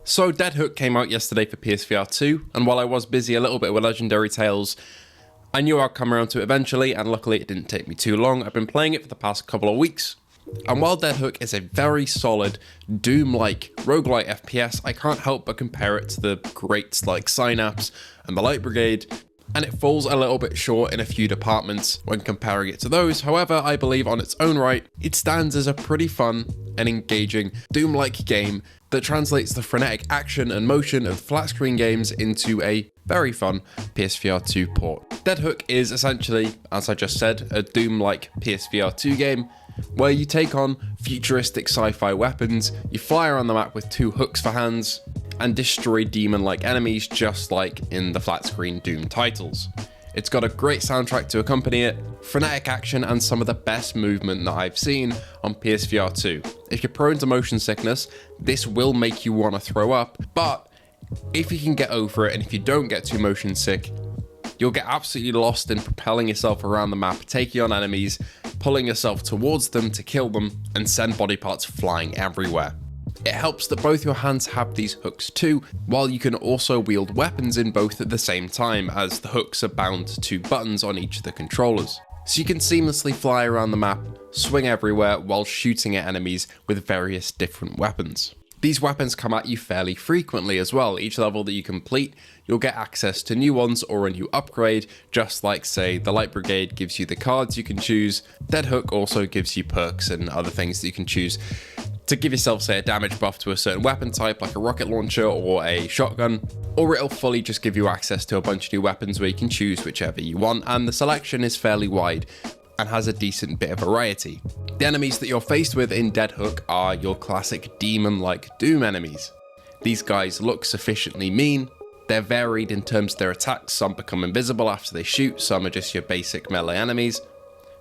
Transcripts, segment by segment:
So Dead Hook came out yesterday for PSVR2, and while I was busy a little bit with Legendary Tales, I knew I'd come around to it eventually, and luckily it didn't take me too long. I've been playing it for the past couple of weeks, and while Dead Hook is a very solid Doom-like roguelite FPS, I can't help but compare it to the greats like Synapse and the Light Brigade, and it falls a little bit short in a few departments when comparing it to those. However, I believe on its own right, it stands as a pretty fun and engaging Doom-like game that translates the frenetic action and motion of flat screen games into a very fun PSVR2 port. Dead Hook is essentially, as I just said, a Doom-like PSVR2 game where you take on futuristic sci-fi weapons, you fly around the map with 2 hooks for hands, and destroy demon-like enemies just like in the flat screen Doom titles. It's got a great soundtrack to accompany it, frenetic action, and some of the best movement that I've seen on PSVR2. If you're prone to motion sickness, this will make you want to throw up, but if you can get over it and if you don't get too motion sick, you'll get absolutely lost in propelling yourself around the map, taking on enemies, pulling yourself towards them to kill them, and send body parts flying everywhere. It helps that both your hands have these hooks too, while you can also wield weapons in both at the same time, as the hooks are bound to buttons on each of the controllers. So you can seamlessly fly around the map, swing everywhere while shooting at enemies with various different weapons. These weapons come at you fairly frequently as well. Each level that you complete, you'll get access to new ones or a new upgrade, just like, say, the Light Brigade gives you the cards you can choose. Dead Hook also gives you perks and other things that you can choose to give yourself, say, a damage buff to a certain weapon type, like a rocket launcher or a shotgun, or it'll fully just give you access to a bunch of new weapons where you can choose whichever you want, and the selection is fairly wide and has a decent bit of variety. The enemies that you're faced with in Dead Hook are your classic demon-like Doom enemies. These guys look sufficiently mean, they're varied in terms of their attacks, some become invisible after they shoot, some are just your basic melee enemies.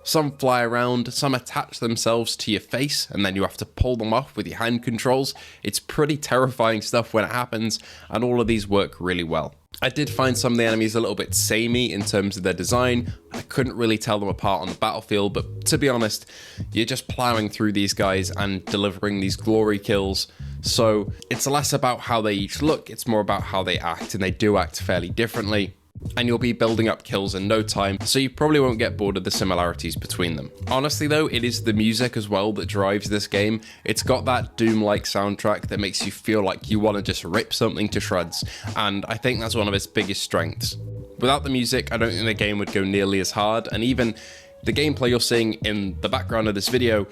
Some fly around, some attach themselves to your face, and then you have to pull them off with your hand controls. It's pretty terrifying stuff when it happens, and all of these work really well. I did find some of the enemies a little bit samey in terms of their design. I couldn't really tell them apart on the battlefield, but to be honest, you're just plowing through these guys and delivering these glory kills. So it's less about how they each look, it's more about how they act, and they do act fairly differently. And you'll be building up kills in no time, so you probably won't get bored of the similarities between them. Honestly though, it is the music as well that drives this game. It's got that Doom-like soundtrack that makes you feel like you want to just rip something to shreds, and I think that's one of its biggest strengths. Without the music, I don't think the game would go nearly as hard, and even the gameplay you're seeing in the background of this video,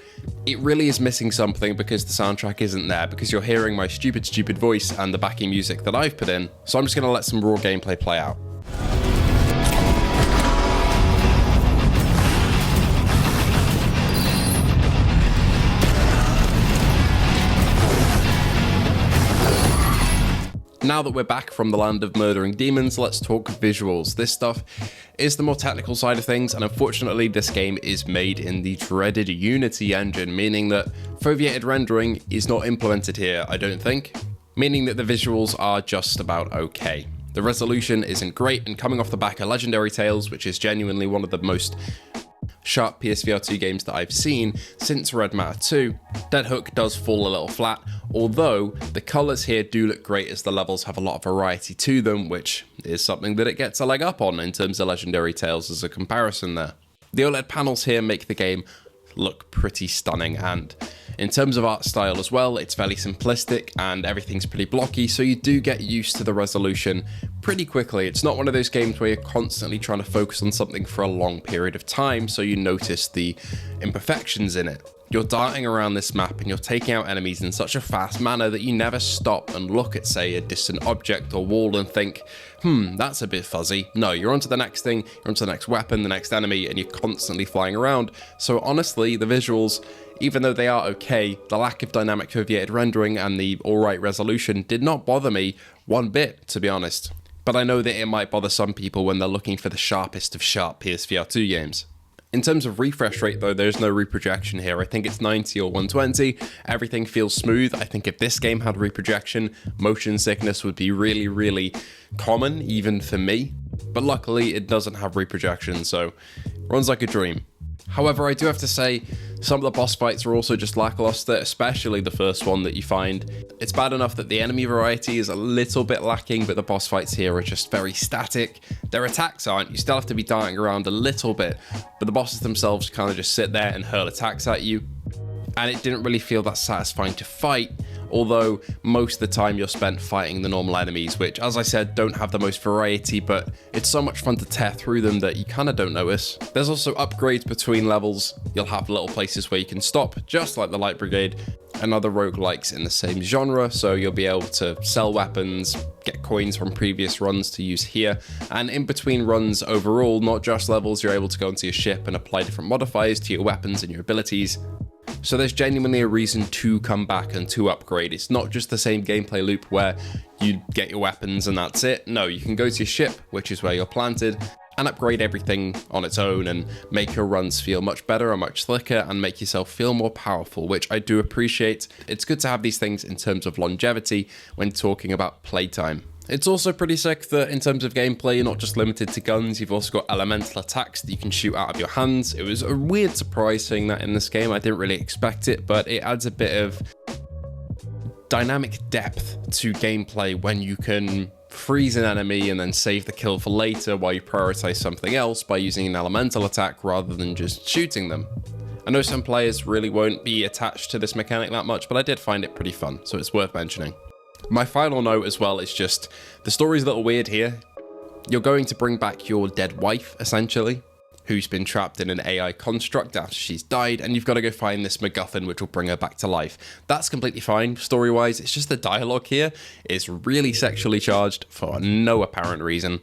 it really is missing something because the soundtrack isn't there, because you're hearing my stupid voice and the backing music that I've put in, so I'm just going to let some raw gameplay play out. Now that we're back from the land of murdering demons, let's talk visuals. This stuff is the more technical side of things, and unfortunately this game is made in the dreaded Unity engine, meaning that foveated rendering is not implemented here, I don't think, meaning that the visuals are just about okay. The resolution isn't great, and coming off the back of Legendary Tales, which is genuinely one of the most sharp PSVR2 games that I've seen since Red Matter 2, Dead Hook does fall a little flat, although the colours here do look great as the levels have a lot of variety to them, which is something that it gets a leg up on in terms of Legendary Tales as a comparison there. The OLED panels here make the game look pretty stunning, and in terms of art style as well, it's fairly simplistic and everything's pretty blocky, so you do get used to the resolution pretty quickly. It's not one of those games where you're constantly trying to focus on something for a long period of time, so you notice the imperfections in it. You're darting around this map and you're taking out enemies in such a fast manner that you never stop and look at, say, a distant object or wall and think, that's a bit fuzzy. No, you're onto the next thing, you're onto the next weapon, the next enemy, and you're constantly flying around. So honestly, the visuals, even though they are okay, the lack of dynamic foveated rendering and the alright resolution did not bother me one bit, to be honest. But I know that it might bother some people when they're looking for the sharpest of sharp PSVR2 games. In terms of refresh rate though, there's no reprojection here. I think it's 90 or 120. Everything feels smooth. I think if this game had reprojection, motion sickness would be really common, even for me. But luckily it doesn't have reprojection, so runs like a dream. However, I do have to say, Some of the boss fights are also just lackluster, especially the first one that you find. It's bad enough that the enemy variety is a little bit lacking, but the boss fights here are just very static. Their attacks aren't, you still have to be darting around a little bit, but the bosses themselves kind of just sit there and hurl attacks at you. And it didn't really feel that satisfying to fight, although most of the time you're spent fighting the normal enemies, which, as I said, don't have the most variety, but it's so much fun to tear through them that you kind of don't notice. There's also upgrades between levels. You'll have little places where you can stop, just like the Light Brigade, and other roguelikes in the same genre, so you'll be able to sell weapons, get coins from previous runs to use here, and in between runs overall, not just levels, you're able to go into your ship and apply different modifiers to your weapons and your abilities. So there's genuinely a reason to come back and to upgrade. It's not just the same gameplay loop where you get your weapons and that's it. No, you can go to your ship, which is where you're planted, and upgrade everything on its own and make your runs feel much better and much slicker and make yourself feel more powerful, which I do appreciate. It's good to have these things in terms of longevity when talking about playtime. It's also pretty sick that in terms of gameplay, you're not just limited to guns, you've also got elemental attacks that you can shoot out of your hands. It was a weird surprise seeing that in this game. I didn't really expect it, but it adds a bit of dynamic depth to gameplay when you can freeze an enemy and then save the kill for later while you prioritize something else by using an elemental attack rather than just shooting them. I know some players really won't be attached to this mechanic that much, but I did find it pretty fun, so it's worth mentioning. My final note as well is just, the story's a little weird here. You're going to bring back your dead wife, essentially, who's been trapped in an AI construct after she's died, and you've got to go find this MacGuffin which will bring her back to life. That's completely fine, story-wise. It's just the dialogue here is really sexually charged for no apparent reason.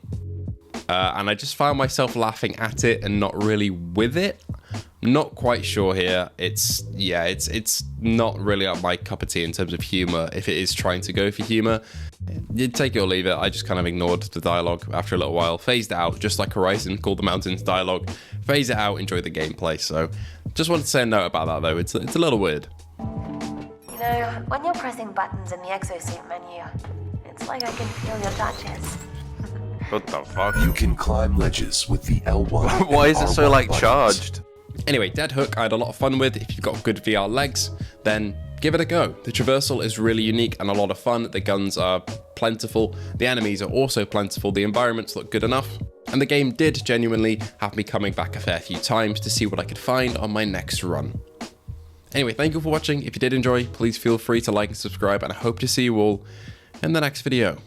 And I just found myself laughing at it and not really with it. Not quite sure here. It's not really up my cup of tea in terms of humor. If it is trying to go for humor, you'd take it or leave it. I just kind of ignored the dialogue after a little while, phased it out, just like Horizon Call the Mountains dialogue. Phase it out, enjoy the gameplay. So just wanted to say a note about that though. It's a little weird. You know, when you're pressing buttons in the exosuit menu, it's like I can feel your touches. What the fuck? You can climb ledges with the L1. Why is it so like buttons. charged? Anyway, Dead Hook I had a lot of fun with. If you've got good VR legs, then give it a go. The traversal is really unique and a lot of fun. The guns are plentiful. The enemies are also plentiful. The environments look good enough. And the game did genuinely have me coming back a fair few times to see what I could find on my next run. Anyway, thank you for watching. If you did enjoy, please feel free to like and subscribe, and I hope to see you all in the next video.